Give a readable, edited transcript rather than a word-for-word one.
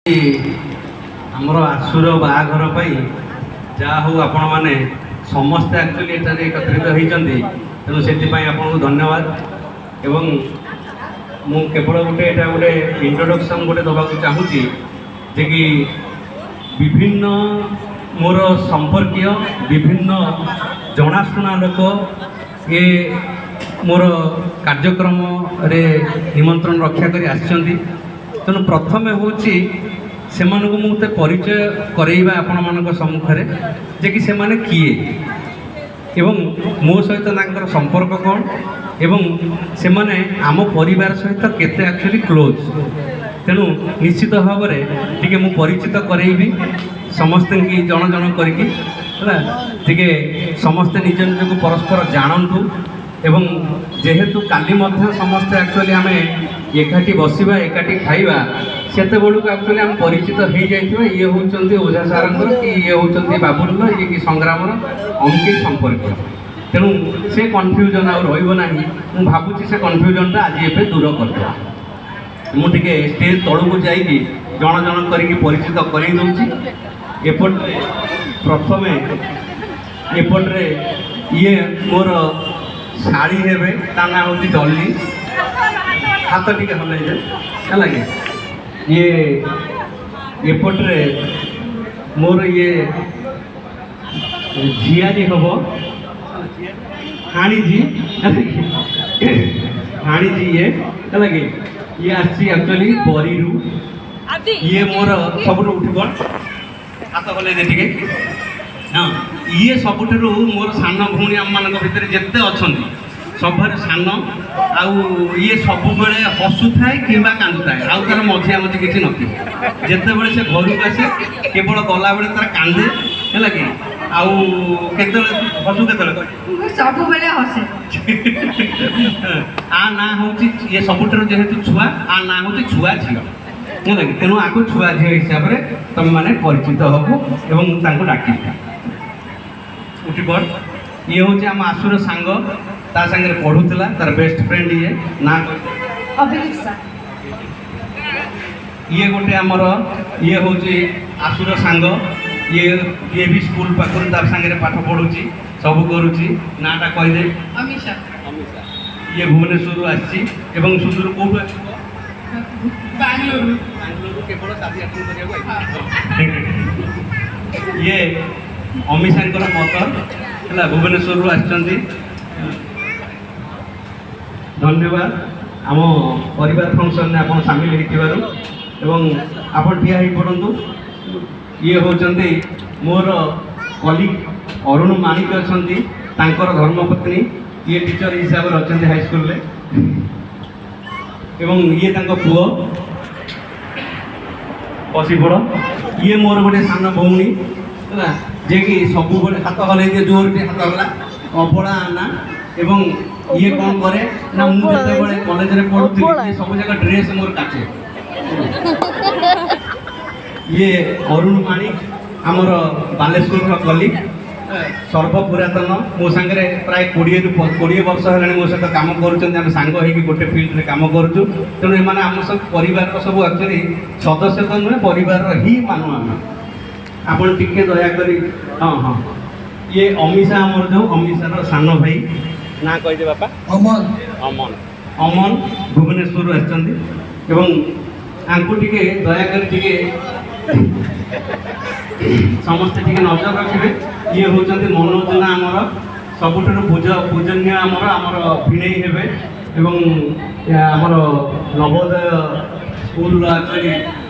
आमर आशुर बाहाघर जहाँ हूँ आपण मैंने समस्ते एक्चुअली एटारे एकत्रित होती तेणु से आपको धन्यवाद एवं मु केवल गोटे एटा गोटे इंट्रोडक्शन गोटे दबा चाहूँगी जे कि विभिन्न मोर संपर्कीय विभिन्न जनाशुना लोक ये मोर कार्यक्रम रे निमंत्रण रक्षा कर आसछंती तेणु प्रथमे हूँ से मुझे परिचय करेवा आपण मान सम्मुखें जे कि से माने किए एवं मो सहित तांकर संपर्क कौन एवं से माने आम परिवार सहित केते एक्चुअली क्लोज तेणु निश्चित भाव टे मु परिचित करेबी समस्त की जन जन करके समस्ते निज निज को परस्पर जानतु एवं जेहेतु काली समस्ते एक्चुअली आम एकाठी बसवा एकाठी खाइबा सेते बेलू एक्चुअली आम परिचित हो जाइए ये होती ओझा सार कि ये होती बाबुल ये कि संग्राम अमके संपर्क तेणु से कन्फ्यूजन आना मुझे भावुँ से कन्फ्यूजन आज ये दूर कर मुझे स्टेज तलू को जाकि जन जन करके परिचित कर एपट प्रथम एपट्रे ये मोर शाड़ी हे ता ना हूँ डली हाथ टी हल है ये एपट्रे मोर ये झियारी हम हाणीजी हाणीजी ये है कि ये आक्चुअली बरी ये मोर सब उठ हाथ भले टे हाँ ये सबुठ मोर सान भौणी आम मान भर जिते अच्छा सब सान आउ ये सब बेले हसु थाए कि कांदुए आउ तार मझिया मझी किसी नते बड़े से घर को आसे केवल गला बेले तार कांदे है कि आउ हसु के सब बेले हसे आ ना हूँ ये सबुठ जेहेतु छुआ आ ना हूँ छुआ झील है तेणु आपको छुआ झील हिसाब से तुम मैंने परिचित हबू एवं डाक उठी पड़ ये हूँ आम आशुर सांग ता सांगे पढ़ुला तार बेस्ट फ्रेंड ये ना ये गोटे आमर ये हूँ आशुर सांग ये भी स्कूल पाखर तार सांगे पाठ पढ़ुची सब करुच्ची नाटा कहीदे ये भुवनेश्वर आसी सुदूर कौट केवल शादी अटेंड करा ये अमिशा मदर है भुवनेश्वर आसछंती धन्यवाद आम परिवार फंक्शन में आप सामिल होइथिबारु आपन ठिया ही पड़ू ये होचंती मोर कलिग अरुण माणिक अच्छी तांकर धर्मपत्नी ये टीचर हिसाब से अच्छा हाई स्कूल रे एवं ये तांको पुओ बसी पड़ ये मोर गोटे सान भौणी है जे कि सब हाथ हल जोर टे हाथ हला अबड़ा आना एवं ये कौन करे ना मुझे कॉलेज में पढ़ुली सब जगह ड्रेस मोर काटे ये अरुण माणिक आमर बालेश्वर कलिग सर्वपुरातन मो सांगे प्राय 20 वर्ष है मो सहित कम कर सांग गोटे फील्ड में कम करूँ तेणु एम आम सब परिवार सब एक्चुअली सदस्य तो नुहे परिवार ही मानु आम आपन टिके दया करी हाँ हाँ ये अमिशा आमर जो अमिशार सान भाई ना कहीदे बापा अमन अमन अमन भुवनेश्वर आसको टे दया कर समस्ते टे नजर रखिए ये होती मनोजना आमर सबुठ पूजनीय आमर आमर भिणई हे आमर नवोदय स्कूल एक्चुअली